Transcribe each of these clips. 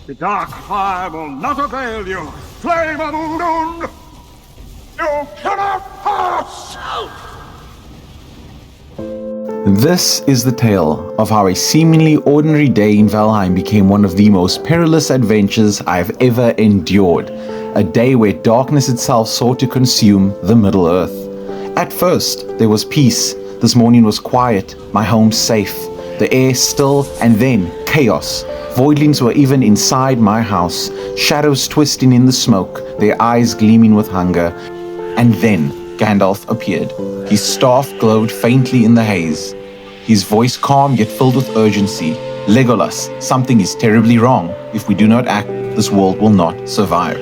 The dark fire will not avail you. Flame of Udun! You cannot pass! This is the tale of how a seemingly ordinary day in Valheim became one of the most perilous adventures I have ever endured. A day where darkness itself sought to consume the Middle-earth. At first, there was peace. This morning was quiet, my home safe, the air still, and then chaos. Voidlings were even inside my house, shadows twisting in the smoke, their eyes gleaming with hunger. And then Gandalf appeared. His staff glowed faintly in the haze. His voice calm yet filled with urgency. Legolas, something is terribly wrong. If we do not act, this world will not survive.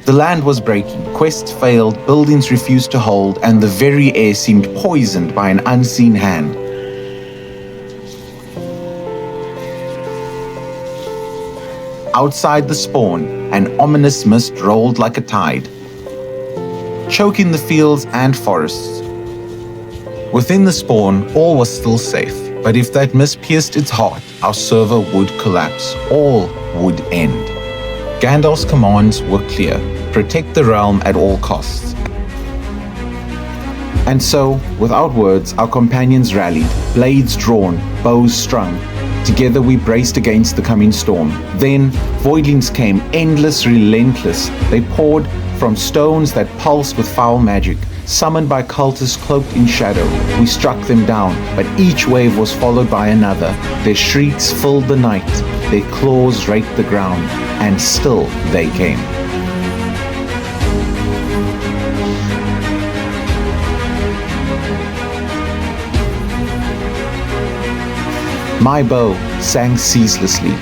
The land was breaking, quests failed, buildings refused to hold, and the very air seemed poisoned by an unseen hand. Outside the spawn, an ominous mist rolled like a tide, choking the fields and forests. Within the spawn, all was still safe, but if that mist pierced its heart, our server would collapse. All would end. Gandalf's commands were clear: protect the realm at all costs. And so, without words, our companions rallied, blades drawn, bows strung. Together we braced against the coming storm. Then, Voidlings came, endless, relentless. They poured from stones that pulsed with foul magic, summoned by cultists cloaked in shadow. We struck them down, but each wave was followed by another. Their shrieks filled the night, their claws raked the ground, and still they came. My bow sang ceaselessly,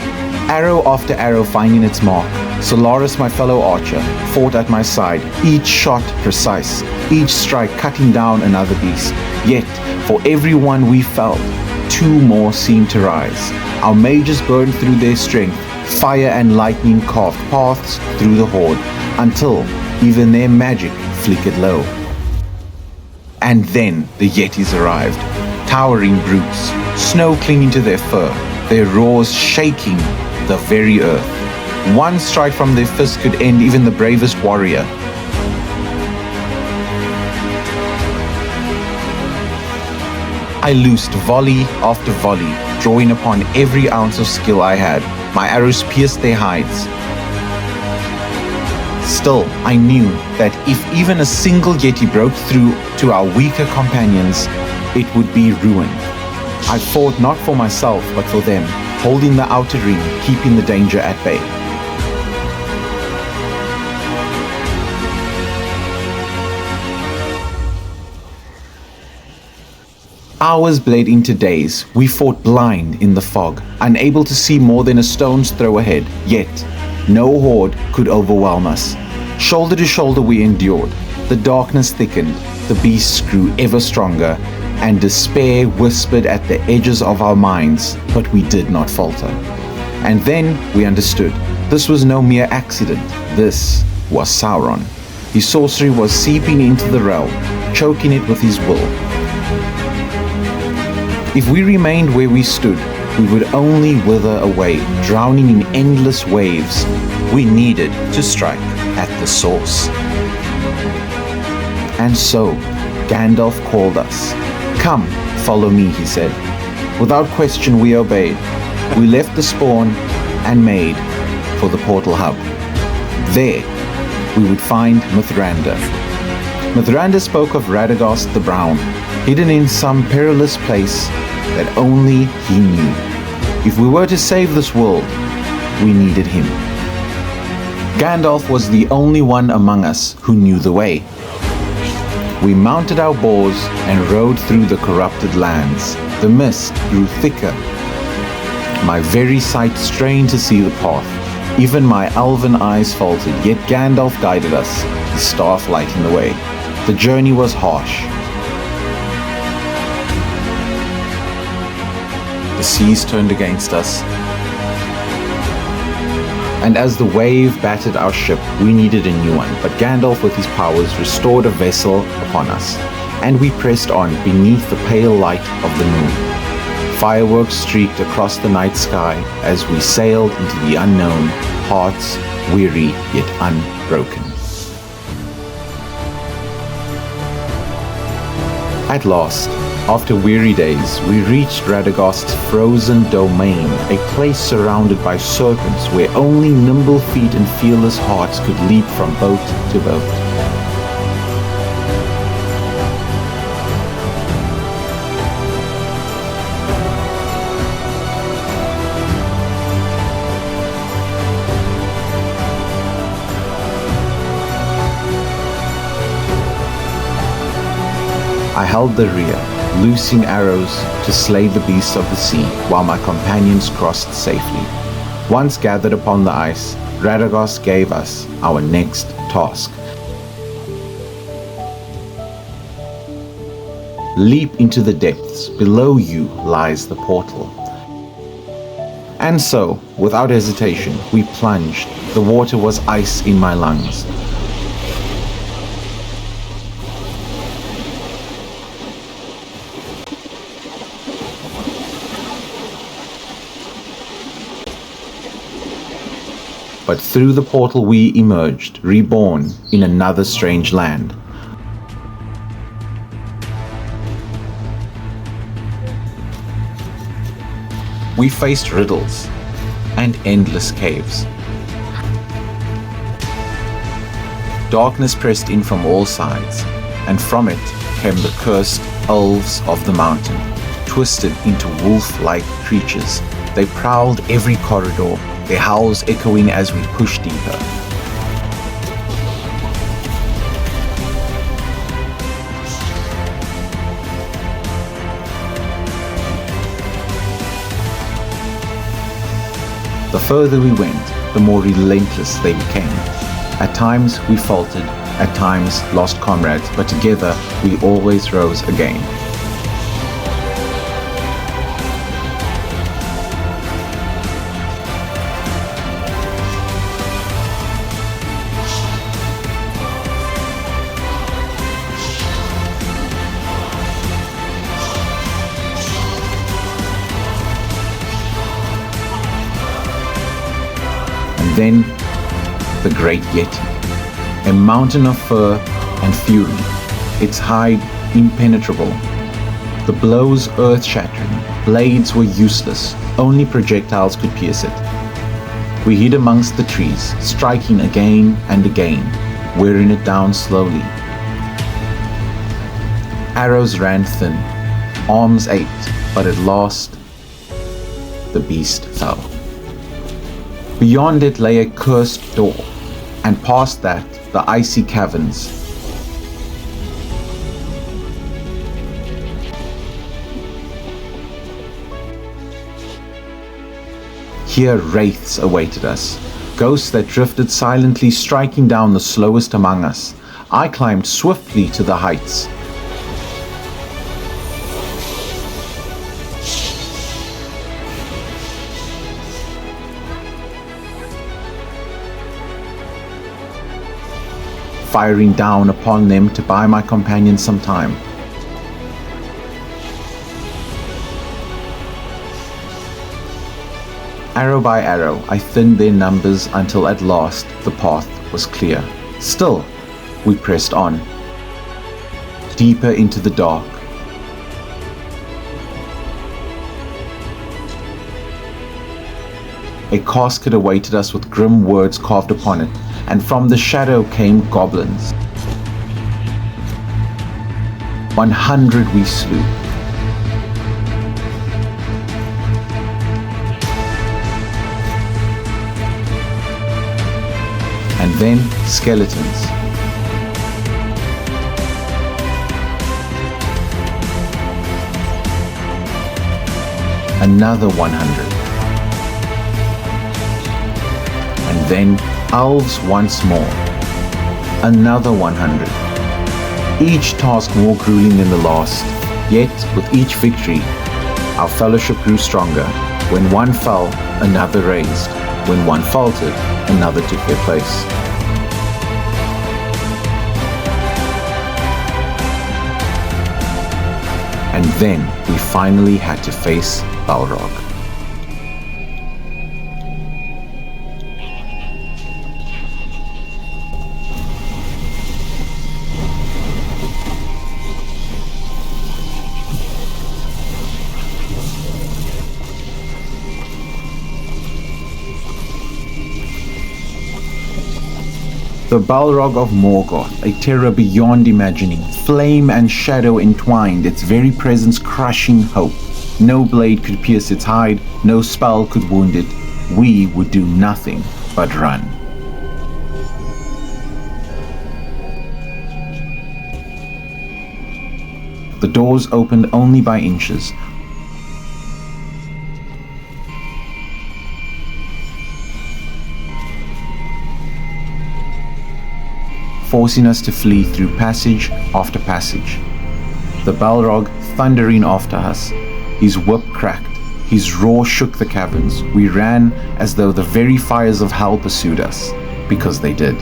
arrow after arrow finding its mark. Solaris, my fellow archer, fought at my side, each shot precise, each strike cutting down another beast. Yet, for every one we felled, two more seemed to rise. Our mages burned through their strength, fire and lightning carved paths through the horde, until even their magic flickered low. And then the Yetis arrived, towering brutes, snow clinging to their fur, their roars shaking the very earth. One strike from their fist could end even the bravest warrior. I loosed volley after volley, drawing upon every ounce of skill I had. My arrows pierced their hides. Still, I knew that if even a single Yeti broke through to our weaker companions, it would be ruin. I fought not for myself, but for them, holding the outer ring, keeping the danger at bay. Hours bled into days. We fought blind in the fog, unable to see more than a stone's throw ahead. Yet, no horde could overwhelm us. Shoulder to shoulder we endured. The darkness thickened, the beasts grew ever stronger, and despair whispered at the edges of our minds, but we did not falter. And then we understood. This was no mere accident. This was Sauron. His sorcery was seeping into the realm, choking it with his will. If we remained where we stood, we would only wither away, drowning in endless waves. We needed to strike at the source. And so, Gandalf called us. "Come, follow me," he said. Without question, we obeyed. We left the spawn and made for the portal hub. There, we would find Mithrandir. Mithrandir spoke of Radagast the Brown, hidden in some perilous place that only he knew. If we were to save this world, we needed him. Gandalf was the only one among us who knew the way. We mounted our boars and rode through the corrupted lands. The mist grew thicker. My very sight strained to see the path. Even my elven eyes faltered, yet Gandalf guided us, his staff lighting the way. The journey was harsh. The seas turned against us, and as the wave battered our ship, we needed a new one. But Gandalf, with his powers, restored a vessel upon us, and we pressed on beneath the pale light of the moon. Fireworks streaked across the night sky as we sailed into the unknown, hearts weary yet unbroken. At last, after weary days, we reached Radagast's frozen domain, a place surrounded by serpents where only nimble feet and fearless hearts could leap from boat to boat. I held the rear, loosing arrows to slay the beasts of the sea, while my companions crossed safely. Once gathered upon the ice, Radagast gave us our next task. Leap into the depths. Below you lies the portal. And so, without hesitation, we plunged. The water was ice in my lungs. But through the portal we emerged, reborn in another strange land. We faced riddles and endless caves. Darkness pressed in from all sides, and from it came the cursed elves of the mountain, twisted into wolf-like creatures. They prowled every corridor, their howls echoing as we pushed deeper. The further we went, the more relentless they became. At times we faltered, at times lost comrades, but together we always rose again. Then, the Great Yeti, a mountain of fur and fury, its hide impenetrable. The blows earth-shattering, blades were useless, only projectiles could pierce it. We hid amongst the trees, striking again and again, wearing it down slowly. Arrows ran thin, arms ached, but at last, the beast fell. Beyond it lay a cursed door, and past that, the icy caverns. Here wraiths awaited us, ghosts that drifted silently, striking down the slowest among us. I climbed swiftly to the heights. Firing down upon them to buy my companions some time. Arrow by arrow, I thinned their numbers until at last the path was clear. Still, we pressed on, deeper into the dark. A casket awaited us with grim words carved upon it, and from the shadow came goblins. 100 we slew. And then skeletons. Another 100. And then elves once more. Another 100. Each task more grueling than the last. Yet, with each victory, our fellowship grew stronger. When one fell, another raised. When one faltered, another took their place. And then we finally had to face Balrog. The Balrog of Morgoth, a terror beyond imagining, flame and shadow entwined, its very presence crushing hope. No blade could pierce its hide, no spell could wound it. We would do nothing but run. The doors opened only by inches. Forcing us to flee through passage after passage. The Balrog thundering after us, his whip cracked, his roar shook the caverns. We ran as though the very fires of hell pursued us, because they did.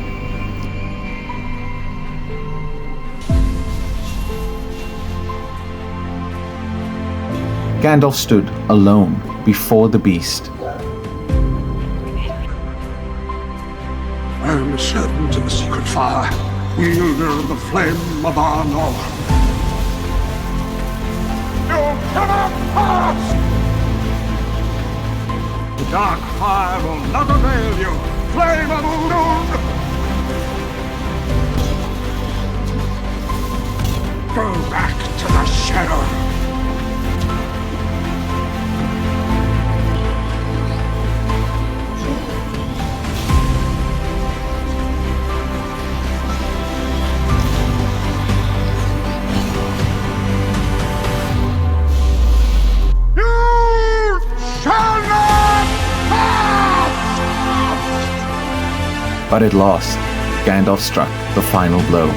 Gandalf stood alone before the beast. I am a servant of the secret fire, wielder of the flame of Arnor. You cannot pass! The dark fire will not avail you, flame of Udun! Go back to the shadow. But at last, Gandalf struck the final blow,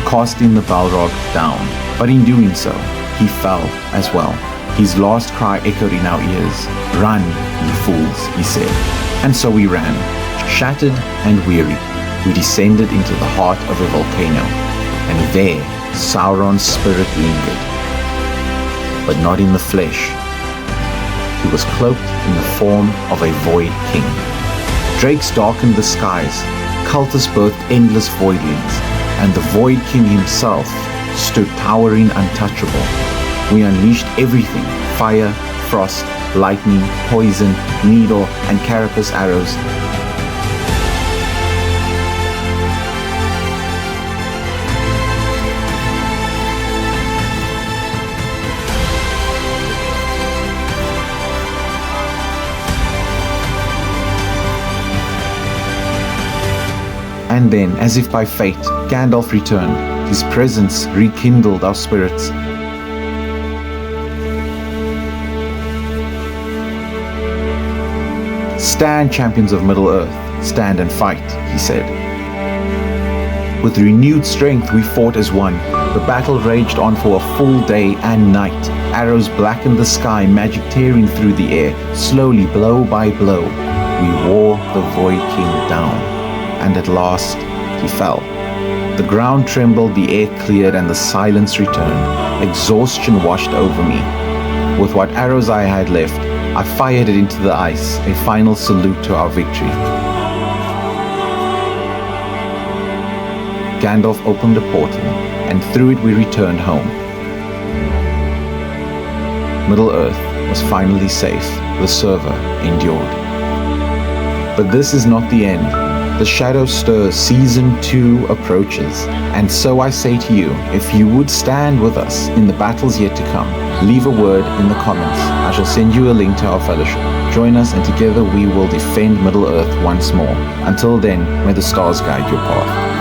casting the Balrog down. But in doing so, he fell as well. His last cry echoed in our ears. "Run, ye fools," he said. And so we ran. Shattered and weary, we descended into the heart of a volcano. And there, Sauron's spirit lingered. But not in the flesh. He was cloaked in the form of a Void King. Drakes darkened the skies, cultists birthed endless voidlings, and the Void King himself stood towering untouchable. We unleashed everything: fire, frost, lightning, poison, needle, and carapace arrows. And then, as if by fate, Gandalf returned. His presence rekindled our spirits. "Stand, champions of Middle-earth, stand and fight," he said. With renewed strength we fought as one. The battle raged on for a full day and night. Arrows blackened the sky, magic tearing through the air. Slowly, blow by blow, we wore the Void King down. And at last, he fell. The ground trembled, the air cleared, and the silence returned. Exhaustion washed over me. With what arrows I had left, I fired it into the ice, a final salute to our victory. Gandalf opened a portal, and through it we returned home. Middle-earth was finally safe. The server endured. But this is not the end. The Shadow Stirs Season 2 approaches, and so I say to you, if you would stand with us in the battles yet to come, leave a word in the comments. I shall send you a link to our fellowship. Join us and together we will defend Middle-earth once more. Until then, may the stars guide your path.